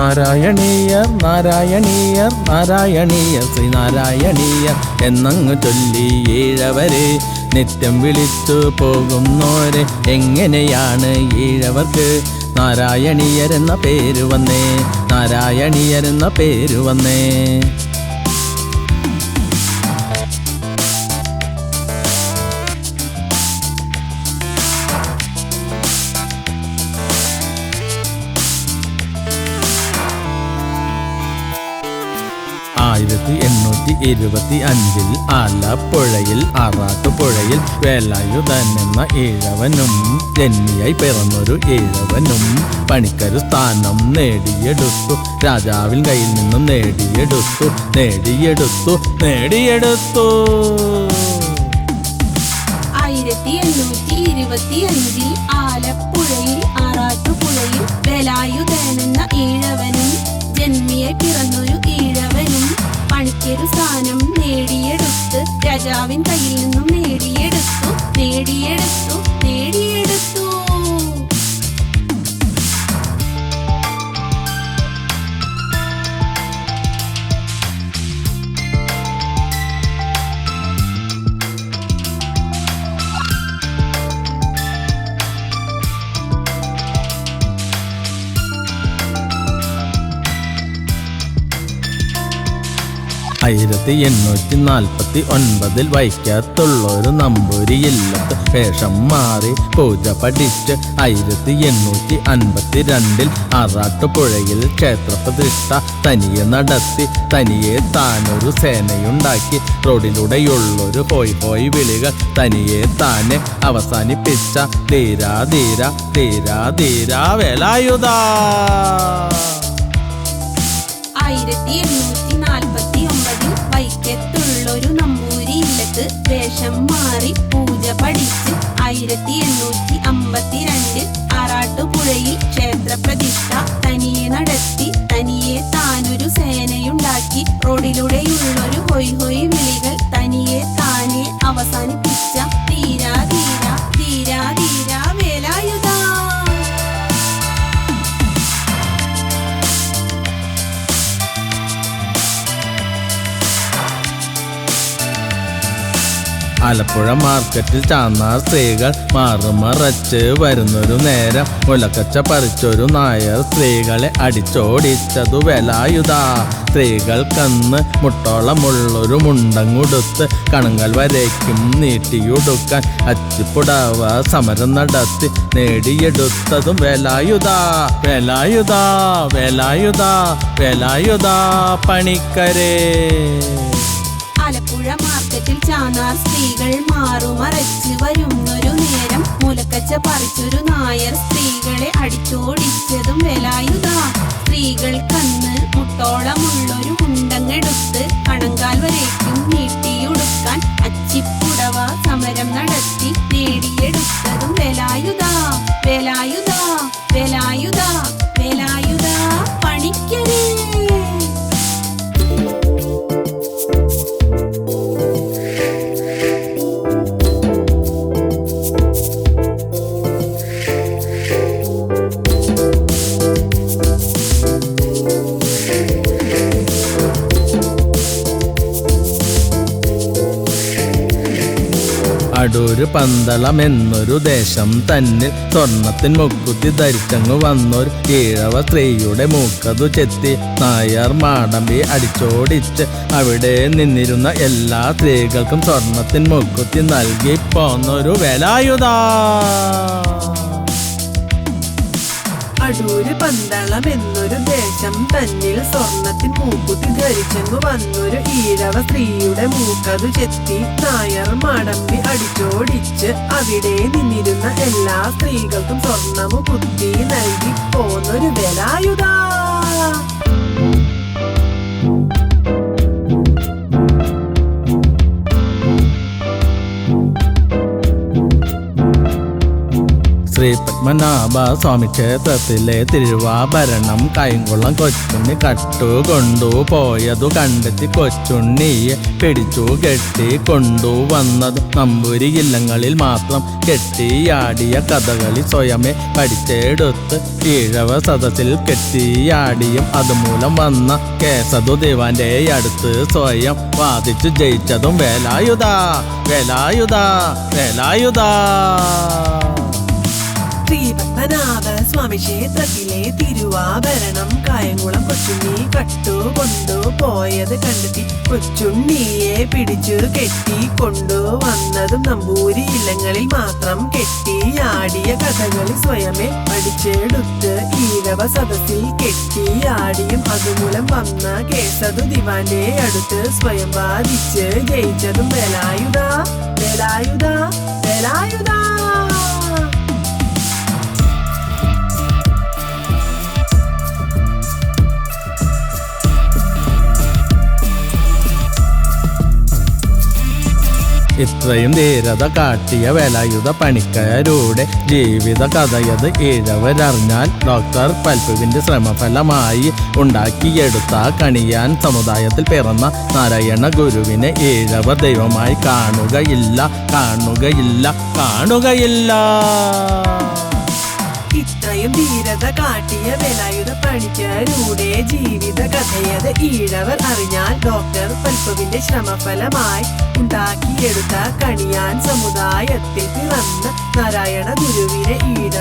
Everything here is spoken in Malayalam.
നാരായണീയർ നാരായണീയർ നാരായണീയർ ശ്രീനാരായണീയർ എന്നങ്ങ് ചൊല്ലി ഈഴവരെ നിത്യം വിളിച്ചു പോകുന്നോരെ എങ്ങനെയാണ് ഈഴവർക്ക് നാരായണീയരെന്ന പേര് വന്നേ? നാരായണീയരെന്ന പേര് വന്നേ? 1825 ആലപ്പുഴയിൽ ആറാട്ടുപുഴയിൽ വേലായുധൻ എന്ന ഈഴവനും ജന്മിയായി പിറന്നൊരു ഈഴവനും പണിക്കരു സ്ഥാനം നേടിയെടുത്തു. രാജാവിൻ കയ്യിൽ നിന്നും നേടിയെടുത്തു. 1825 ആലപ്പുഴയിൽ ആറാട്ടുപുഴയിൽ വേലായുധൻ എന്ന ഈഴവനും ജന്മിയായി പിറന്നൊരു ഈഴവനും പണിക്കരു സ്ഥാനം നേടിയെടുത്ത് രാജാവിൻ കയ്യിൽ നിന്നും നേടിയെടുത്തു. 1849 വൈക്കത്തുള്ളൊരു നമ്പൂരി ഇല്ലത്ത് വേഷം മാറി പൂജ പഠിച്ച് 1852 ആറാട്ടുപുഴയിൽ ക്ഷേത്രപ്രതിഷ്ഠ തനിയെ നടത്തി. തനിയെ താനൊരു സേനയുണ്ടാക്കി. റോഡിലൂടെയുള്ളൊരു ഹോയ് ഹോയ് വിളികൾ തനിയെ താനെ അവസാനിപ്പിച്ച ധീരാ ധീരാ ധീരാ ധീരാ വേലായുധാ. 1849 വൈക്കത്തുള്ളൊരു നമ്പൂരി ഇല്ലത്ത് വേഷം മാറി പൂജ പഠിച്ച് 1852 ആറാട്ടുപുഴയിൽ ക്ഷേത്രപ്രതിഷ്ഠ തനിയെ നടത്തി. തനിയെ താനൊരു സേനയുണ്ടാക്കി. റോഡിലൂടെയുള്ളൊരു ഹൊയ് ഹൊയ് വിളികൾ തനിയെ താനെ അവസാനിപ്പിച്ച ധീരാ ധീരാ ധീരാ ധീരാ വേലായുധാ. ആലപ്പുഴ മാർക്കറ്റിൽ ചാന്നാർ സ്ത്രീകൾ മാറുമറച്ച് വരുന്നൊരു നേരം മുലക്കച്ച പറിച്ചൊരു നായർ സ്ത്രീകളെ അടിച്ചോടിച്ചതു വേലായുധാ. സ്ത്രീകൾക്കന്ന് മുട്ടോളമുള്ളൊരു മുണ്ടങ്ങുടുത്ത് കണങ്ങൾ വരയ്ക്കും നീട്ടിയുടുക്കാൻ അച്ചിപ്പുടവ സമരം നടത്തി നേടിയെടുത്തതും വേലായുധാ. വേലായുധാ വേലായുധാ വേലായുധാ പണിക്കരേ. ആലപ്പുഴ മാർക്കറ്റിൽ ചാന്നാർ സ്ത്രീകൾ മാറുമറച്ച് വരുന്നൊരു നേരം മുലക്കച്ച പറിച്ചൊരു നായർ സ്ത്രീകളെ അടിച്ചോടിച്ചതും വേലായുധാ. സ്ത്രീകൾക്കന്ന് മുട്ടോളമുള്ളൊരു മുണ്ടങ്ങെടുത്ത് കണങ്കാൽ വരേക്കും നീട്ടിയുടുക്കാൻ അച്ചിപ്പുടവ സമരം നടത്തി നേടിയെടുത്തതും വേലായുധാ. വേലായുധാ വേലായുധാ വേലായുധാ പണിക്കരേ. അടൂര് പന്തളം എന്നൊരു ദേശം തന്നിൽ സ്വർണത്തിൻ മുക്കുത്തി ധരിച്ചങ്ങു വന്നൊരു ഈഴവ സ്ത്രീയുടെ മൂക്കതു ചെത്തി നായർ മാടമ്പി അടിച്ചോടിച്ച് അവിടെ നിന്നിരുന്ന എല്ലാ സ്ത്രീകൾക്കും സ്വർണത്തിൻ മുക്കുത്തി നൽകി പോന്നൊരു വേലായുധാ. അടൂര് പന്തളം എന്നൊരു ദേശം തന്നിൽ സ്വർണത്തിൻ മൂക്കുത്തി ധരിച്ചെന്നു വന്നൊരു ഈഴവ സ്ത്രീയുടെ മൂക്കതു ചെത്തി നായർ മാടമ്പി അടിച്ചോടിച്ച് അവിടെ നിന്നിരുന്ന എല്ലാ സ്ത്രീകൾക്കും സ്വർണമു കുത്തി നൽകി പോന്നൊരു വേലായുധാ. ശ്രീ പത്മനാഭ സ്വാമി ക്ഷേത്രത്തിലെ തിരുവാഭരണം കൈങ്കുളം കൊച്ചുണ്ണി കട്ടുകൊണ്ടുപോയതു കണ്ടെത്തി കൊച്ചുണ്ണിയെ പിടിച്ചു കെട്ടി കൊണ്ടുവന്നത് നമ്പൂരി ഇല്ലങ്ങളിൽ മാത്രം കെട്ടിയാടിയ കഥകളി സ്വയമേ പഠിച്ചെടുത്ത് ഈഴവ സദസ്സിൽ കെട്ടിയാടിയും അതുമൂലം വന്ന കേസതു ദിവാന്റെ അടുത്ത് സ്വയം വാദിച്ചു ജയിച്ചതും വേലായുധ വേലായുധ വേലായുധ. ശ്രീ പത്മനാഭ സ്വാമി ക്ഷേത്രത്തിലെ തിരുവാഭരണം കായംകുളം കൊച്ചുണ്ണി കട്ടുകൊണ്ടുപോയത് കണ്ടെത്തി കൊച്ചുണ്ണിയെ പിടിച്ചു കെട്ടി കൊണ്ടുവന്നതും നമ്പൂരി ഇല്ലങ്ങളിൽ മാത്രം കെട്ടിയാടിയ കഥകളി സ്വയമേ പഠിച്ചെടുത്ത് ഈഴവ സദസ്സിൽ കെട്ടിയാടിയും അതുമൂലം വന്ന കേസതു ദിവാന്റെ അടുത്ത് സ്വയം വാദിച്ച് ജയിച്ചതും വേലായുധ വേലായുധ വേലായുധ. ഇത്രയും ധീരത കാട്ടിയ വേലായുധ പണിക്കരുടെ ജീവിത കഥയത് ഈഴവരറിഞ്ഞാൽ ഡോക്ടർ പൽപുവിന്റെ ശ്രമഫലമായി ഉണ്ടാക്കിയെടുത്ത കണിയാൻ സമുദായത്തിൽ പിറന്ന നാരായണ ഗുരുവിനെ ഈഴവ ദൈവമായി കാണുകയില്ല കാണുകയില്ല കാണുകയില്ല. ഇത്രയും ധീരത കാട്ടിയ വേലായുധ പണിക്കരുടെ ജീവിത കഥയത് ഈഴവർ അറിഞ്ഞാൽ ഡോക്ടർ പൽപുവിന്റെ ശ്രമഫലമായി ഉണ്ടാക്കിയെടുത്ത കണിയാൻ സമുദായത്തിൽ പിറന്ന നാരായണ ഗുരുവിനെ ഈഴവ